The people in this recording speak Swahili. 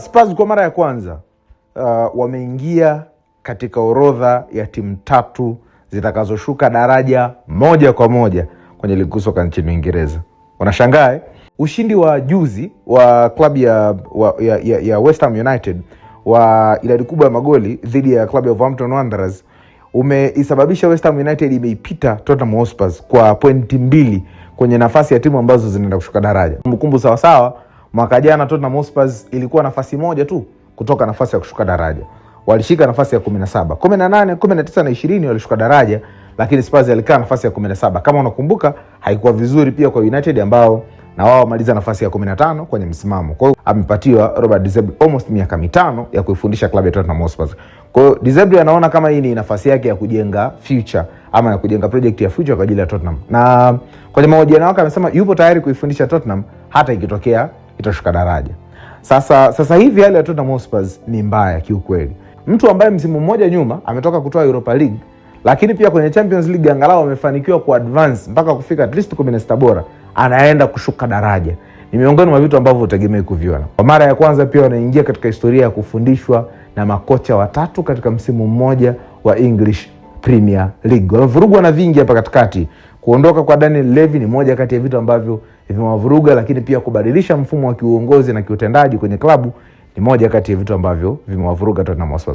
Spurs kwa mara ya kwanza wameingia katika orodha ya timu 3 zitakazoshuka daraja moja kwa moja kwenye ligi kuu soka nchini Uingereza. Unashangaa ushindi wa juzi wa klabu ya West Ham United wa idadi kubwa ya magoli dhidi ya klabu ya Wolverhampton Wanderers umeisababisha West Ham United imeipita Tottenham Hotspur kwa pointi 2 kwenye nafasi ya timu ambazo zinaenda kushuka daraja. Kumbukumbu sawa sawa, mwaka jana Tottenham Hotspur ilikuwa nafasi moja tu kutoka nafasi ya kushuka daraja. Walishika nafasi ya 17, 18, 19 na 20 walishuka daraja, lakini Spurs alikaa nafasi ya 17. Kama unakumbuka, haikuwa vizuri pia kwa United ambao na wao wamaliza nafasi ya 15 kwenye msimamo. Kwa hiyo amepatiwa Robert De Zerbi almost miaka 5 ya kuifundisha klabu ya Tottenham Hotspur. Kwa hiyo De Zerbi anaona kama hii ni nafasi yake ya kujenga future ama ya kujenga project ya future kwa ajili ya Tottenham. Na kwenye mahojiano yake amesema yupo tayari kuifundisha Tottenham hata ikitokea itashuka daraja. Sasa hivi hali ya Tottenham Hotspur ni mbaya kiukweli. Mtu ambaye msimu mmoja nyuma ametoka kutoa Europa League, lakini pia kwenye Champions League angalau amefanikiwa kuadvance mpaka kufika at least 16 bora, anaenda kushuka daraja. Ni miongoni mwa vitu ambavyo utegemei kuviona. Kwa mara ya kwanza pia wanaingia katika historia ya kufundishwa na makocha 3 katika msimu mmoja wa English Premier League. Wanavurugwa na vingi hapa katikati. Kuondoka kwa Daniel Levy ni moja kati ya vitu ambavyo vimewavuruga, lakini pia kubadilisha mfumo wa kiuongozi na kiutendaji kwenye klabu ni moja kati ya vitu ambavyo vimewavuruga Tottenham Hotspur.